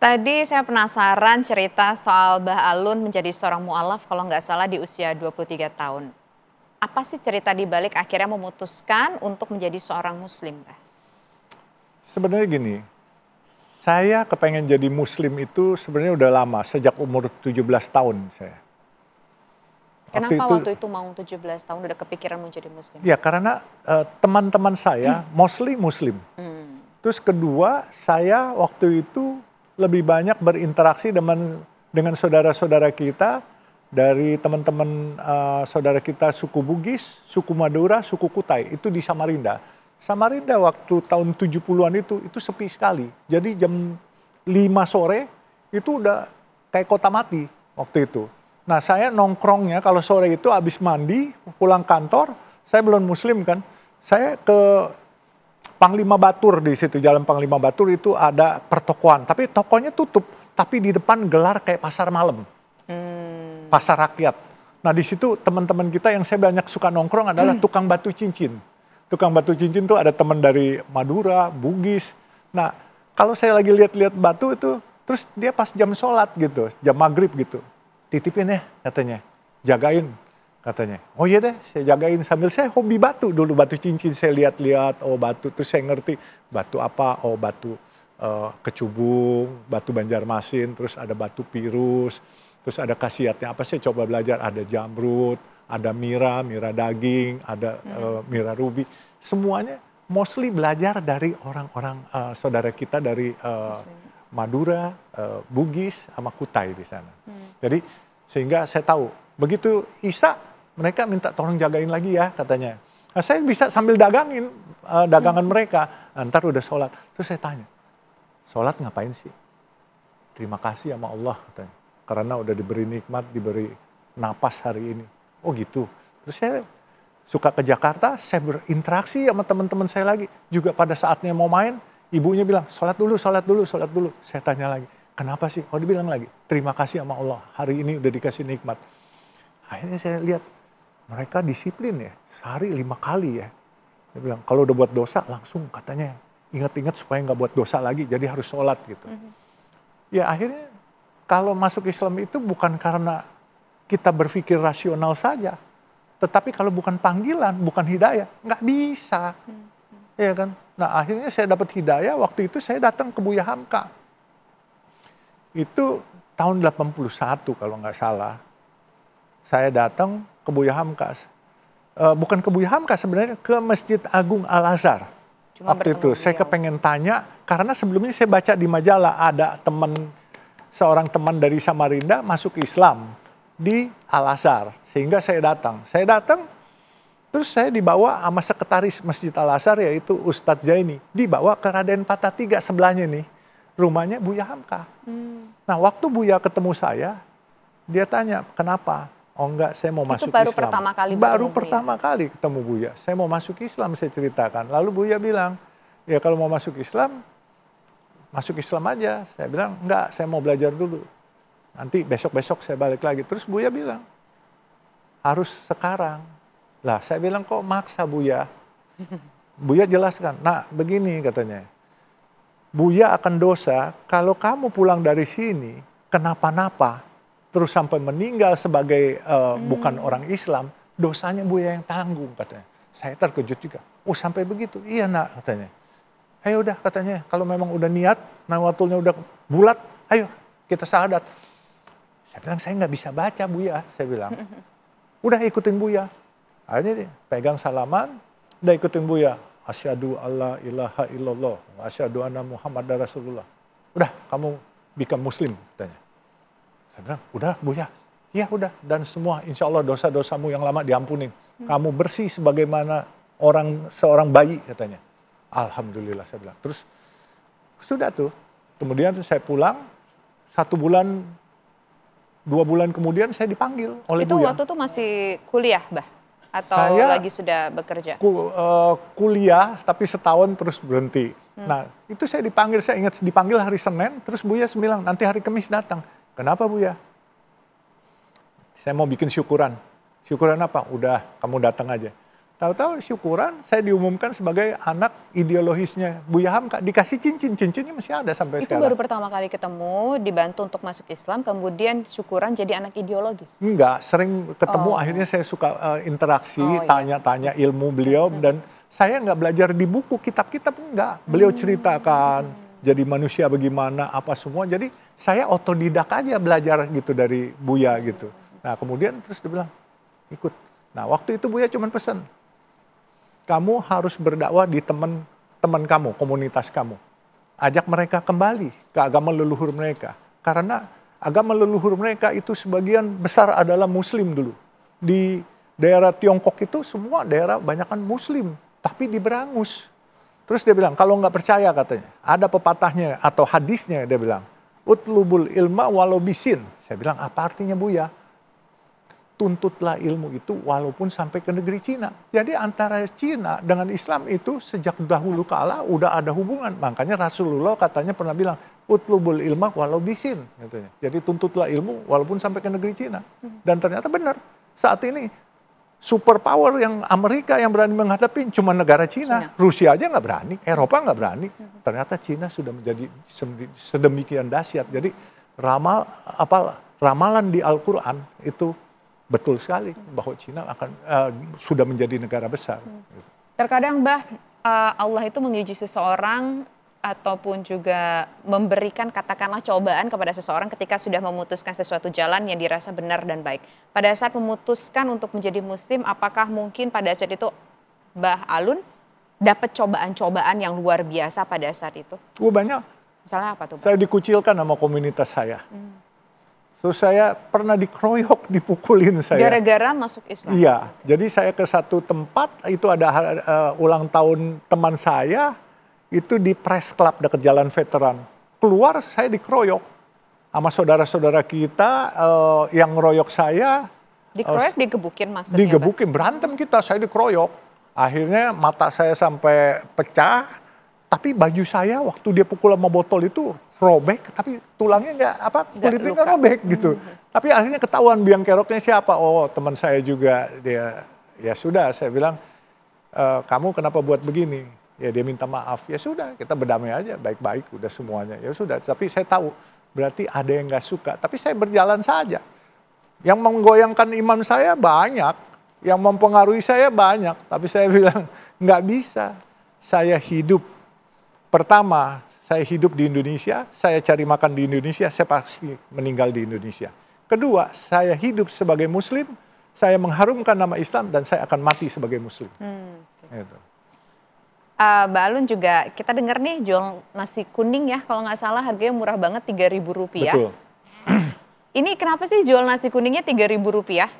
Tadi saya penasaran cerita soal Mbah Alun menjadi seorang mualaf kalau nggak salah di usia 23 tahun. Apa sih cerita di balik akhirnya memutuskan untuk menjadi seorang muslim, Mbah? Sebenarnya gini, saya kepengen jadi muslim itu sebenarnya udah lama, sejak umur 17 tahun saya. Waktu Kenapa itu, waktu itu mau 17 tahun udah kepikiran mau jadi muslim? ya karena teman-teman saya mostly muslim. Hmm. Terus kedua, saya waktu itu lebih banyak berinteraksi dengan saudara-saudara kita, dari teman-teman saudara kita suku Bugis, suku Madura, suku Kutai, itu di Samarinda. Samarinda waktu tahun 70-an itu sepi sekali. Jadi jam 5 sore itu udah kayak kota mati waktu itu. Nah saya nongkrongnya kalau sore itu habis mandi, pulang kantor, saya belum muslim kan, saya ke Panglima Batur di situ, Jalan Panglima Batur itu ada pertokoan, tapi tokonya tutup, tapi di depan gelar kayak pasar malam, pasar rakyat. Nah di situ teman-teman kita yang saya banyak suka nongkrong adalah tukang batu cincin. Tukang batu cincin tuh ada teman dari Madura, Bugis. Nah kalau saya lagi lihat-lihat batu itu, terus dia pas jam sholat gitu, jam maghrib gitu, titipin ya katanya, jagain. Katanya, oh iya deh, saya jagain sambil saya hobi batu dulu, batu cincin saya lihat-lihat, oh batu, terus saya ngerti batu apa, oh batu kecubung, batu Banjarmasin, terus ada batu pirus, terus ada khasiatnya apa, saya coba belajar, ada jamrut, ada mira daging, ada mira ruby, semuanya mostly belajar dari orang-orang saudara kita dari Madura, Bugis, sama Kutai di sana. Jadi sehingga saya tahu, begitu Isa, mereka minta tolong jagain lagi ya katanya. Nah, saya bisa sambil dagangin dagangan mereka. Nah, ntar udah sholat. Terus saya tanya, sholat ngapain sih? Terima kasih sama Allah katanya. Karena udah diberi nikmat, diberi napas hari ini. Oh gitu. Terus saya suka ke Jakarta, saya berinteraksi sama teman-teman saya lagi. Juga pada saatnya mau main, ibunya bilang, sholat dulu, sholat dulu, sholat dulu. Saya tanya lagi, kenapa sih? Oh dia bilang lagi, terima kasih sama Allah. Hari ini udah dikasih nikmat. Akhirnya saya lihat, mereka disiplin ya, sehari 5 kali ya. Dia bilang, kalau udah buat dosa langsung katanya ingat-ingat supaya nggak buat dosa lagi, jadi harus sholat gitu. Ya akhirnya kalau masuk Islam itu bukan karena kita berpikir rasional saja, tetapi kalau bukan panggilan, bukan hidayah, nggak bisa. Ya kan? Nah akhirnya saya dapat hidayah, waktu itu saya datang ke Buya Hamka. Itu tahun 81 kalau nggak salah. Saya datang ke Buya Hamka, bukan ke Buya Hamka sebenarnya, ke Masjid Agung Al-Azhar. Waktu itu saya kepengen tanya, karena sebelumnya saya baca di majalah ada seorang teman dari Samarinda masuk Islam di Al-Azhar, sehingga saya datang. Terus saya dibawa sama sekretaris Masjid Al-Azhar yaitu Ustadz Zaini, dibawa ke Raden Patah Tiga sebelahnya nih, rumahnya Buya Hamka. Nah waktu Buya ketemu saya, dia tanya kenapa? Oh enggak, saya mau masuk Islam. Itu baru pertama kali baru pertama kali ketemu Buya. Saya mau masuk Islam, saya ceritakan. Lalu Buya bilang, ya kalau mau masuk Islam aja. Saya bilang, enggak, saya mau belajar dulu. Nanti besok-besok saya balik lagi. Terus Buya bilang, harus sekarang. Lah saya bilang, kok maksa Buya? Buya jelaskan, nah begini katanya. Buya akan dosa kalau kamu pulang dari sini, kenapa-napa, terus sampai meninggal sebagai bukan orang Islam, dosanya Buya yang tanggung katanya. Saya terkejut juga. Oh sampai begitu? Iya nak katanya. Ayo udah katanya, kalau memang udah niat, nawatulnya udah bulat, ayo kita syahadat. Saya bilang saya nggak bisa baca Buya, saya bilang. Udah ikutin Buya. Akhirnya dia pegang salaman, udah ikutin Buya. Asyhadu alla ilaha illallah, asyhadu anna Muhammadar Rasulullah. Udah kamu become muslim katanya. Saya bilang, udah Buya, ya udah, dan semua insya Allah dosa-dosamu yang lama diampunin. Kamu bersih sebagaimana seorang bayi katanya. Alhamdulillah saya bilang. Terus sudah tuh, kemudian saya pulang, 1 bulan, 2 bulan kemudian saya dipanggil oleh Itu Buya. waktu itu masih kuliah, Mbah? Atau Saya lagi sudah bekerja? Kuliah, tapi setahun terus berhenti. Nah itu saya dipanggil, saya ingat dipanggil hari Senin, terus Buya bilang nanti hari Kamis datang. Kenapa Buya? Saya mau bikin syukuran. Syukuran apa? Udah, kamu datang aja. Tahu-tahu syukuran saya diumumkan sebagai anak ideologisnya Buya Hamka. Dikasih cincin, cincinnya masih ada sampai Itu sekarang. baru pertama kali ketemu, dibantu untuk masuk Islam, kemudian syukuran jadi anak ideologis? Enggak, sering ketemu, Oh. akhirnya saya suka interaksi, Oh, iya. tanya-tanya ilmu beliau, dan saya nggak belajar di buku, kitab-kitab enggak. Beliau ceritakan jadi manusia bagaimana, apa semua. Jadi saya otodidak aja belajar gitu dari Buya gitu. Nah kemudian terus dia bilang, ikut. Nah waktu itu Buya cuma pesan, kamu harus berdakwah di teman-teman kamu, komunitas kamu. Ajak mereka kembali ke agama leluhur mereka. Karena agama leluhur mereka itu sebagian besar adalah muslim dulu. Di daerah Tiongkok itu semua daerah banyakan muslim, tapi diberangus. Terus dia bilang, kalau nggak percaya katanya, ada pepatahnya atau hadisnya, dia bilang, utlubul ilma walau bisin. Saya bilang, apa artinya Buya? Tuntutlah ilmu itu walaupun sampai ke negeri Cina. Jadi antara Cina dengan Islam itu sejak dahulu kala udah ada hubungan. Makanya Rasulullah katanya pernah bilang, utlubul ilma walau bisin. Katanya. Jadi tuntutlah ilmu walaupun sampai ke negeri Cina. Dan ternyata benar, saat ini superpower yang Amerika yang berani menghadapi cuma negara Cina. Rusia aja nggak berani, Eropa nggak berani. Ternyata Cina sudah menjadi sedemikian dahsyat. Jadi ramalan di Al-Quran itu betul sekali bahwa Cina akan sudah menjadi negara besar. Terkadang Allah itu menguji seseorang ataupun juga memberikan katakanlah cobaan kepada seseorang ketika sudah memutuskan sesuatu jalan yang dirasa benar dan baik. Pada saat memutuskan untuk menjadi muslim, apakah mungkin pada saat itu Mbah Alun dapat cobaan-cobaan yang luar biasa pada saat itu? Banyak. Misalnya apa tuh, Mbah? Saya dikucilkan sama komunitas saya. Terus saya pernah dikeroyok, dipukulin saya. Gara-gara masuk Islam? Iya, jadi saya ke satu tempat, itu ada ulang tahun teman saya, itu di Press Club dekat Jalan Veteran. Keluar saya dikeroyok sama saudara-saudara kita yang ngeroyok saya. Dikeroyok, digebukin maksudnya? Digebukin, berantem kita, saya dikeroyok. Akhirnya mata saya sampai pecah, tapi baju saya waktu dia pukul sama botol itu robek, tapi tulangnya kulitnya nggak robek gitu. Tapi akhirnya ketahuan biang keroknya siapa. Oh, teman saya juga. Dia, ya sudah, saya bilang, kamu kenapa buat begini? Ya dia minta maaf. Ya sudah, kita berdamai aja, baik-baik, udah semuanya. Ya sudah, tapi saya tahu berarti ada yang nggak suka. Tapi saya berjalan saja. Yang menggoyangkan iman saya banyak, yang mempengaruhi saya banyak. Tapi saya bilang nggak bisa. Saya hidup. Pertama, saya hidup di Indonesia, saya cari makan di Indonesia, saya pasti meninggal di Indonesia. Kedua, saya hidup sebagai Muslim, saya mengharumkan nama Islam, dan saya akan mati sebagai Muslim. Gitu. Mbak Alun juga, kita dengar nih jual nasi kuning ya, kalau nggak salah harganya murah banget, Rp3.000. Betul. Ini kenapa sih jual nasi kuningnya Rp3.000?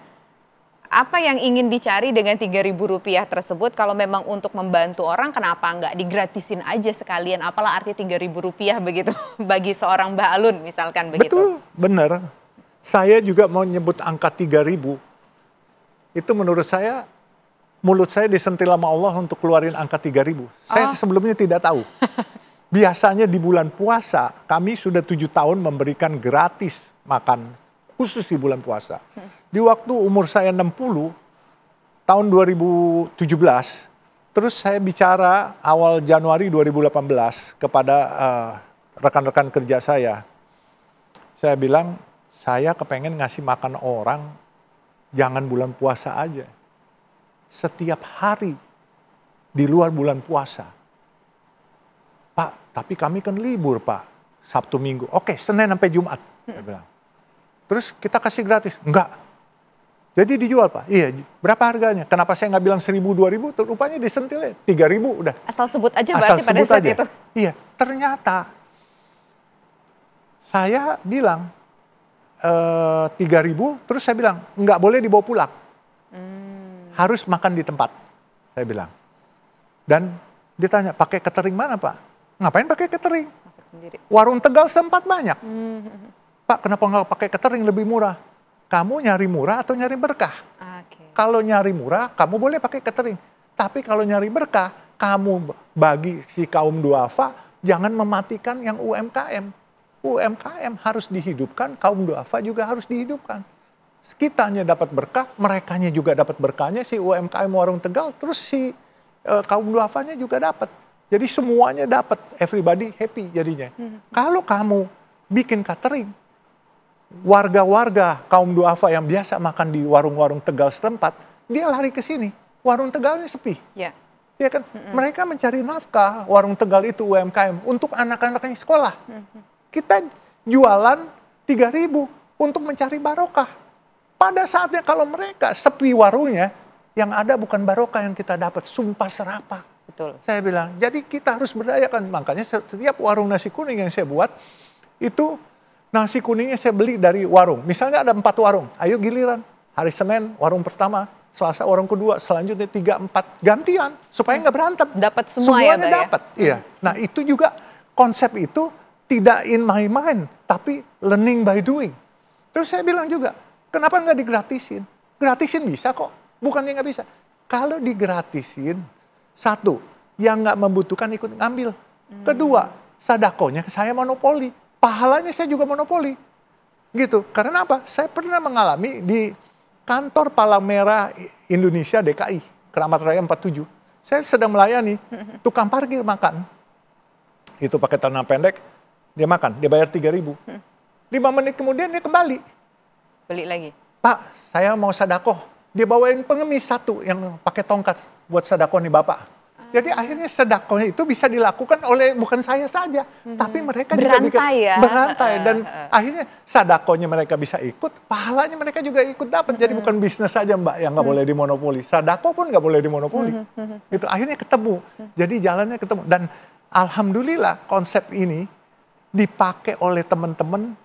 Apa yang ingin dicari dengan Rp3.000 tersebut? Kalau memang untuk membantu orang, kenapa nggak digratisin aja sekalian? Apalah arti Rp3.000 begitu bagi seorang Mbak Alun misalkan begitu? Betul, benar. Saya juga mau nyebut angka 3.000. Itu menurut saya, mulut saya disentil sama Allah untuk keluarin angka 3.000. Saya sebelumnya tidak tahu. Biasanya di bulan puasa, kami sudah 7 tahun memberikan gratis makan, khusus di bulan puasa. Di waktu umur saya 60, tahun 2017, terus saya bicara awal Januari 2018 kepada rekan-rekan kerja saya. Saya bilang, saya kepengen ngasih makan orang, jangan bulan puasa aja. Setiap hari di luar bulan puasa. Pak, tapi kami kan libur, Pak. Sabtu Minggu. Oke, Senin sampai Jumat. Saya bilang. Terus kita kasih gratis. Enggak. Jadi dijual, Pak. Iya, berapa harganya? Kenapa saya nggak bilang 1.000, 2.000? Rupanya disentilnya 3.000 udah. Asal sebut aja berarti pada saat itu. Iya, ternyata saya bilang 3.000, terus saya bilang nggak boleh dibawa pulang. Harus makan di tempat, saya bilang. Dan dia tanya, pakai catering mana, Pak? Ngapain pakai catering? Masak sendiri. Warung Tegal sempat banyak. Pak, kenapa nggak pakai catering lebih murah? Kamu nyari murah atau nyari berkah? Kalau nyari murah, kamu boleh pakai catering. Tapi kalau nyari berkah, kamu bagi si kaum duafa, jangan mematikan yang UMKM. UMKM harus dihidupkan, kaum duafa juga harus dihidupkan. kitanya dapat berkah, merekanya juga dapat berkahnya, si UMKM Warung Tegal, terus si kaum duafanya juga dapat. Jadi semuanya dapat, everybody happy jadinya. Kalau kamu bikin catering, warga-warga kaum duafa yang biasa makan di warung-warung Tegal setempat, dia lari ke sini. Warung Tegalnya sepi. Ya. Ya kan? Mereka mencari nafkah, warung Tegal itu UMKM, untuk anak-anaknya sekolah. Kita jualan 3.000 untuk mencari barokah. Pada saatnya kalau mereka sepi warungnya, yang ada bukan barokah yang kita dapat, sumpah serapah. Betul. Saya bilang, jadi kita harus berdayakan. Makanya setiap warung nasi kuning yang saya buat, itu nasi kuningnya saya beli dari warung. Misalnya ada 4 warung, ayo giliran. Hari Senin warung pertama, Selasa warung kedua, selanjutnya 3, 4, gantian. Supaya nggak berantem. Dapat semua ya, Semuanya Mbak, dapat. Iya. Nah itu juga, konsep itu tidak in my mind, tapi learning by doing. Terus saya bilang juga, kenapa nggak digratisin? Gratisin bisa kok, bukannya nggak bisa. Kalau digratisin, satu, yang nggak membutuhkan ikut ngambil. Kedua, sadakonya saya monopoli. Pahalanya saya juga monopoli. Gitu. Karena apa? Saya pernah mengalami di kantor Palang Merah Indonesia DKI, Keramat Raya 47. Saya sedang melayani, tukang parkir makan. Itu pakai celana pendek, dia makan, dia bayar 3.000. 5 menit kemudian dia kembali. Beli lagi. Pak, saya mau sadakoh. Dia bawain pengemis satu yang pakai tongkat buat sadakoh nih Bapak. Jadi akhirnya sedekahnya itu bisa dilakukan oleh bukan saya saja, tapi mereka juga Berantai ya. berantai, dan akhirnya sedekahnya mereka bisa ikut, pahalanya mereka juga ikut dapat. Jadi bukan bisnis saja Mbak yang nggak boleh dimonopoli, sedekah pun nggak boleh dimonopoli. Itu akhirnya ketemu, jadi jalannya ketemu. Dan alhamdulillah konsep ini dipakai oleh teman-teman,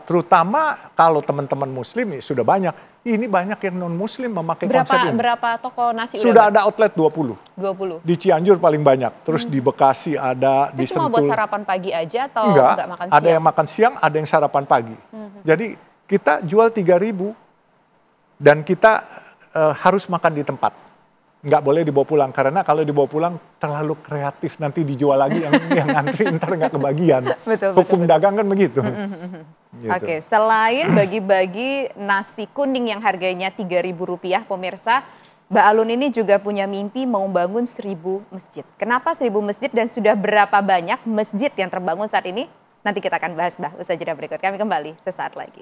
terutama kalau teman-teman Muslim ya sudah banyak. Ini banyak yang non-Muslim memakai konsep ini. Berapa toko nasi Sudah ada outlet 20. 20. Di Cianjur paling banyak. Terus di Bekasi ada, di Itu cuma Sentul. buat sarapan pagi aja atau Enggak, nggak makan ada siang? yang makan siang, ada yang sarapan pagi. Jadi kita jual 3.000 dan kita harus makan di tempat. Nggak boleh dibawa pulang, karena kalau dibawa pulang terlalu kreatif, nanti dijual lagi yang ngantri ntar nggak kebagian. Hukum dagang kan begitu. Gitu. Oke, selain bagi-bagi nasi kuning yang harganya Rp3.000, pemirsa, Mbak Alun ini juga punya mimpi mau bangun 1.000 masjid. Kenapa 1.000 masjid dan sudah berapa banyak masjid yang terbangun saat ini? Nanti kita akan bahas, usaha jeda berikut. Kami kembali sesaat lagi.